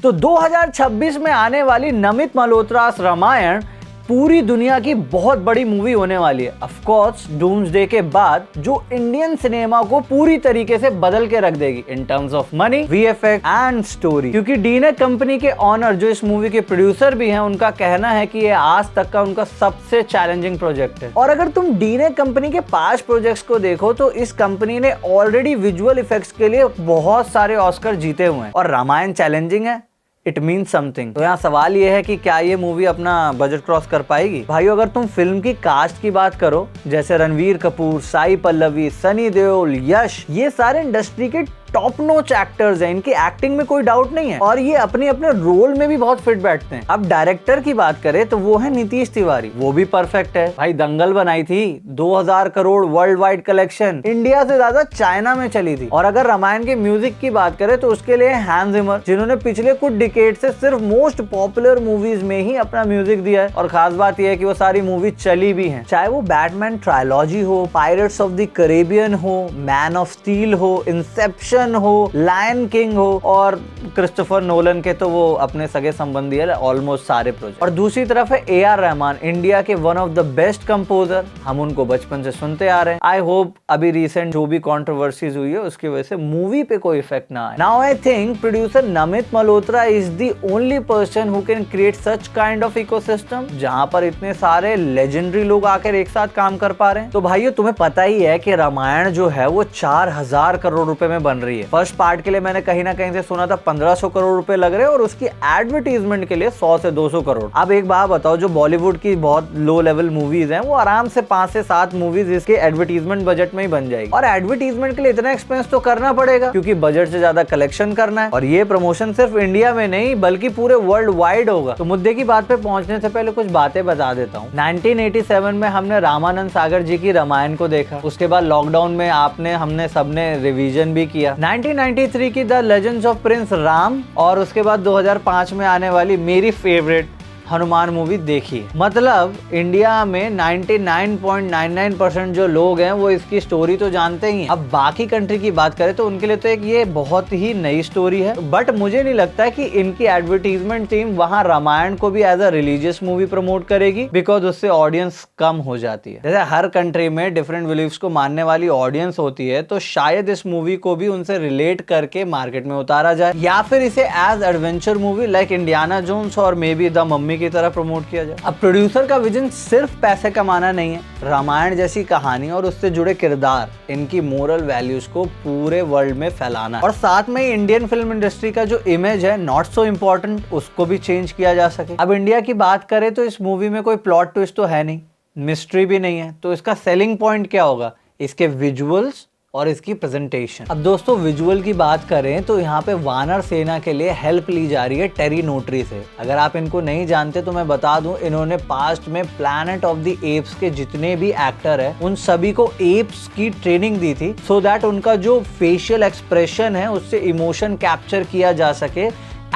तो 2026 में आने वाली नमित मल्होत्रा's रामायण पूरी दुनिया की बहुत बड़ी मूवी होने वाली है। ऑफ कोर्स डूम्सडे के बाद जो इंडियन सिनेमा को पूरी तरीके से बदल के रख देगी in terms of money, VFX and story. क्योंकि डीने कंपनी के ऑनर जो इस मूवी के प्रोड्यूसर भी हैं, उनका कहना है कि ये आज तक का उनका सबसे चैलेंजिंग प्रोजेक्ट है। और अगर तुम डीने कंपनी के 5 प्रोजेक्ट्स को देखो तो इस कंपनी ने ऑलरेडी विजुअल इफेक्ट्स के लिए बहुत सारे ऑस्कर जीते हुए हैं। और रामायण चैलेंजिंग है, इट मीन्स समथिंग। तो यहाँ सवाल ये है कि क्या ये मूवी अपना बजट क्रॉस कर पाएगी? भाइयों, अगर तुम फिल्म की कास्ट की बात करो, जैसे रणवीर कपूर, साई पल्लवी, सनी देओल, यश, ये सारे इंडस्ट्री के टॉप नोच एक्टर्स हैं। इनकी एक्टिंग में कोई डाउट नहीं है और ये अपने अपने रोल में भी बहुत फिट बैठते हैं। अब डायरेक्टर की बात करें तो वो है नीतीश तिवारी, वो भी परफेक्ट है। भाई दंगल बनाई थी, 2000 crore world wide collection, India से ज्यादा चाइना में चली थी। और अगर रामायण के म्यूजिक की बात करें तो उसके लिए हैंस जिमर, जिन्होंने पिछले कुछ डिकेड से सिर्फ मोस्ट पॉपुलर मूवीज में ही अपना म्यूजिक दिया है। और खास बात यह है कि वो सारी मूवी चली भी है, चाहे वो बैटमैन ट्रायलॉजी हो, पायरेट्स ऑफ द कैरेबियन हो, मैन ऑफ स्टील हो, इंसेप्शन हो, लायन किंग हो, और क्रिस्टोफर नोलन के तो वो अपने सगे संबंधी है ऑलमोस्ट सारे प्रोजेक्ट। और दूसरी तरफ है ए.आर. रहमान, इंडिया के one of the best composer. हम उनको बचपन से सुनते आ रहे हैं। आई होप अभी रिसेंट जो भी कंट्रोवर्सीज हुई है उसकी वजह से मूवी पे कोई इफेक्ट ना आए। Now I think producer Namit Malhotra is the only person who can create such kind of ecosystem जहां पर इतने सारे लेजेंडरी लोग आकर एक साथ काम कर पा रहे हैं। तो भाइयों, तुम्हें पता ही है कि रामायण जो है वो 4000 करोड़ रुपए में बन रही है। फर्स्ट पार्ट के लिए मैंने कहीं ना कहीं से सुना था 1500 करोड़ रुपए लग रहे हैं और उसकी एडवर्टीजमेंट के लिए 100 से 200 करोड़। अब एक बात बताओ, जो बॉलीवुड की बहुत लो लेवल मूवीज हैं वो आराम से 5 से 7 मूवीज इसके एडवर्टीजमेंट बजट में ही बन जाएगी। और एडवर्टीजमेंट के लिए इतना एक्सपेंस तो करना पड़ेगा क्योंकि बजट से ज्यादा कलेक्शन करना है। और ये प्रमोशन सिर्फ इंडिया में नहीं बल्कि पूरे वर्ल्ड वाइड होगा। तो मुद्दे की बात पे पहुंचने से पहले कुछ बातें बता देता हूँ। 1987 में हमने रामानंद सागर जी की रामायण को देखा। उसके बाद लॉकडाउन में हमने सबने रिवीजन भी किया। 1993 की the legends of Prince Ram और उसके बाद 2005 में आने वाली मेरी फेवरेट हनुमान मूवी देखी। मतलब इंडिया में 99.99% जो लोग हैं वो इसकी स्टोरी तो जानते ही हैं। अब बाकी कंट्री की बात करें तो उनके लिए तो एक ये बहुत ही नई स्टोरी है। बट मुझे नहीं लगता है कि इनकी एडवर्टीजमेंट टीम वहां रामायण को भी as a religious movie promote करेगी, बिकॉज उससे ऑडियंस कम हो जाती है। जैसे हर कंट्री में डिफरेंट बिलीव्स को मानने वाली ऑडियंस होती है, तो शायद इस मूवी को भी उनसे रिलेट करके मार्केट में उतारा जाए, या फिर इसे as adventure movie like Indiana Jones और मे बी द मम्मी की तरह प्रमोट किया जाए। अब प्रोड्यूसर का विजन सिर्फ पैसे कमाना नहीं है, रामायण जैसी कहानी और उससे जुड़े किरदार, इनकी मोरल वैल्यूज को पूरे वर्ल्ड में फैलाना और साथ में इंडियन फिल्म इंडस्ट्री का जो इमेज है नॉट सो इम्पोर्टेंट, उसको भी चेंज किया जा सके। अब इंडिया की बात करें तो इस मूवी में कोई प्लॉट ट्विस्ट तो है नहीं, मिस्ट्री भी नहीं है, तो इसका सेलिंग पॉइंट क्या होगा? इसके विजुअल्स और इसकी प्रेजेंटेशन। अब दोस्तों विजुअल की बात करें तो यहाँ पे वानर सेना के लिए हेल्प ली जा रही है टेरी नोटरी से। अगर आप इनको नहीं जानते तो मैं बता दूं, इन्होंने पास्ट में प्लैनेट ऑफ द एप्स के जितने भी एक्टर है उन सभी को एप्स की ट्रेनिंग दी थी, सो दैट उनका जो फेशियल एक्सप्रेशन है उससे इमोशन कैप्चर किया जा सके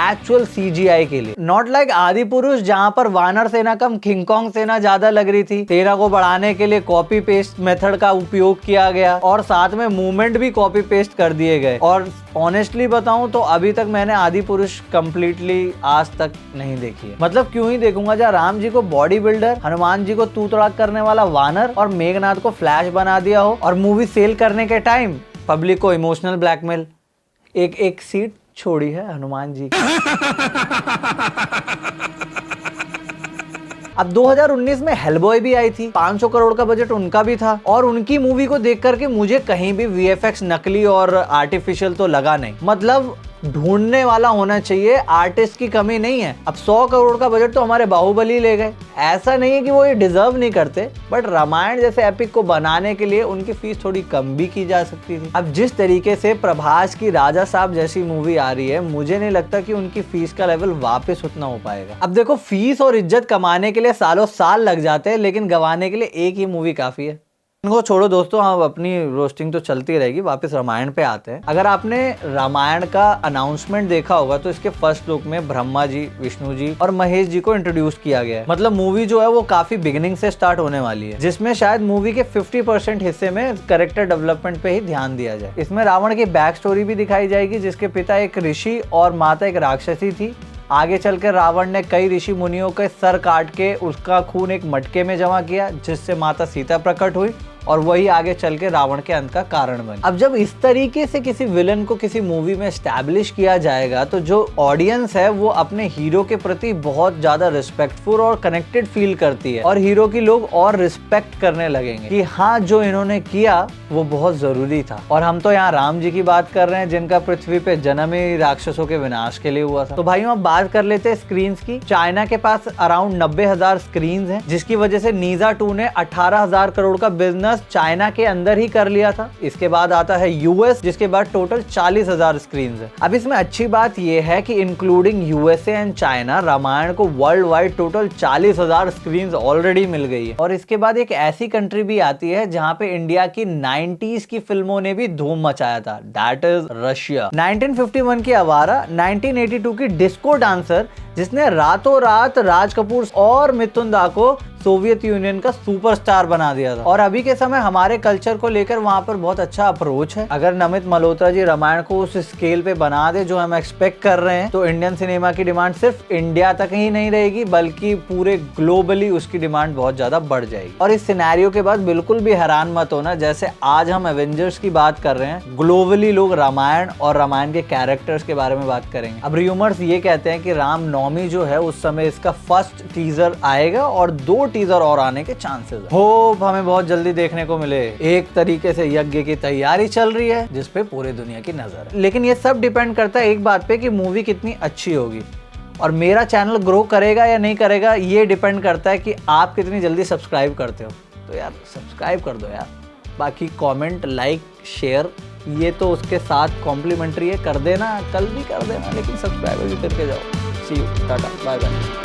एक्चुअल सीजीआई के लिए। नॉट लाइक आदि पुरुष जहां पर वानर सेना कम किंगकॉन्ग सेना ज्यादा लग रही थी। सेना को बढ़ाने के लिए कॉपी पेस्ट मेथड का उपयोग किया गया और साथ में मूवमेंट भी कॉपी पेस्ट कर दिए गए। और ऑनेस्टली बताऊं तो अभी तक मैंने आदि पुरुष कंप्लीटली आज तक नहीं देखी है। मतलब क्यों ही देखूंगा जहाँ राम जी को बॉडी बिल्डर, हनुमान जी को तू तड़ाक करने वाला वानर और मेघनाथ को फ्लैश बना दिया हो, और मूवी सेल करने के टाइम पब्लिक को इमोशनल ब्लैकमेल। एक सीट छोड़ी है हनुमान जी की। अब 2019 में हेलबॉय भी आई थी, 500 करोड़ का बजट उनका भी था, और उनकी मूवी को देख करके मुझे कहीं भी वीएफएक्स नकली और आर्टिफिशियल तो लगा नहीं। मतलब ढूंढने वाला होना चाहिए, आर्टिस्ट की कमी नहीं है। अब 100 करोड़ का बजट तो हमारे बाहुबली ले गए। ऐसा नहीं है कि वो ये डिजर्व नहीं करते, बट रामायण जैसे एपिक को बनाने के लिए उनकी फीस थोड़ी कम भी की जा सकती थी। अब जिस तरीके से प्रभास की राजा साहब जैसी मूवी आ रही है, मुझे नहीं लगता कि उनकी फीस का लेवल वापस उतना हो पाएगा। अब देखो, फीस और इज्जत कमाने के लिए सालों साल लग जाते हैं, लेकिन गंवाने के लिए एक ही मूवी काफी है, इनको छोड़ो दोस्तों, हम अपनी रोस्टिंग तो चलती रहेगी, वापस रामायण पे आते हैं। अगर आपने रामायण का अनाउंसमेंट देखा होगा तो इसके फर्स्ट लुक में ब्रह्मा जी, विष्णु जी और महेश जी को इंट्रोड्यूस किया गया है। मतलब मूवी जो है वो काफी बिगिनिंग से स्टार्ट होने वाली है, जिसमें शायद मूवी के 50% हिस्से में कैरेक्टर डेवलपमेंट पे ही ध्यान दिया जाए। इसमें रावण की बैक स्टोरी भी दिखाई जाएगी, जिसके पिता एक ऋषि और माता एक राक्षसी थी। आगे चलकर रावण ने कई ऋषि मुनियों के सर काट के उसका खून एक मटके में जमा किया, जिससे माता सीता प्रकट हुई और वही आगे चल के रावण के अंत का कारण बनी। अब जब इस तरीके से किसी विलन को किसी मूवी में एस्टैब्लिश किया जाएगा तो जो ऑडियंस है वो अपने हीरो के प्रति बहुत ज्यादा रिस्पेक्टफुल और कनेक्टेड फील करती है और हीरो की लोग और रिस्पेक्ट करने लगेंगे कि हाँ, जो इन्होंने किया वो बहुत जरूरी था। और हम तो यहाँ राम जी की बात कर रहे हैं, जिनका पृथ्वी पे जन्म ही राक्षसों के विनाश के लिए हुआ था। तो भाइयों, अब बात कर लेते हैं स्क्रीन की। चाइना के पास अराउंड 90,000 स्क्रीन है, जिसकी वजह से नीजा 2 ने 18,000 करोड़ का बिजनेस चाइना के अंदर ही कर लिया था। इसके बाद आता है यूएस, जिसके बाद टोटल 40,000 स्क्रीन है। अब इसमें अच्छी बात यह है कि including USA and China, Ramayan को world wide total 40,000 screen already मिल गई है। और इसके बाद एक ऐसी कंट्री भी आती है जहां पे इंडिया की 90s की फिल्मों ने भी धूम मचाया था, दैट इज रशिया। 1951 की आवारा, 1982 की डिस्को डांसर, जिसने रातों रात राज कपूर और मिथुन दा को सोवियत यूनियन का सुपरस्टार बना दिया था। और अभी के समय हमारे कल्चर को लेकर वहां पर बहुत अच्छा अप्रोच है। अगर नमित मल्होत्रा जी रामायण को उस स्केल पे बना दे जो हम एक्सपेक्ट कर रहे हैं, तो इंडियन सिनेमा की डिमांड सिर्फ इंडिया तक ही नहीं रहेगी, बल्कि पूरे ग्लोबली उसकी डिमांड बहुत ज्यादा बढ़ जाएगी। और इस सिनेरियो के बाद बिल्कुल भी हैरान मत होना, जैसे आज हम एवेंजर्स की बात कर रहे हैं, ग्लोबली लोग रामायण और रामायण के कैरेक्टर्स के बारे में बात करेंगे। अब रूमर्स ये कहते हैं कि राम नवमी जो है उस समय इसका फर्स्ट टीजर आएगा और 2 टीजर और आने के चांसेस है। होप हमें बहुत जल्दी देखने को मिले। एक तरीके से यज्ञ की तैयारी चल रही है जिस पे पूरी दुनिया की नजर है। लेकिन ये सब डिपेंड करता है एक बात पे कि मूवी कितनी अच्छी होगी। और मेरा चैनल ग्रो करेगा या नहीं करेगा ये डिपेंड करता है कि आप कितनी जल्दी सब्सक्राइब करते हो। तो यार सब्सक्राइब कर दो यार, बाकी कमेंट, लाइक, शेयर ये तो उसके साथ कॉम्प्लीमेंट्री है, कर देना, कल भी कर देना, लेकिन सब्सक्राइब भी करके जाओ। सी यू, टाटा, बाय बाय।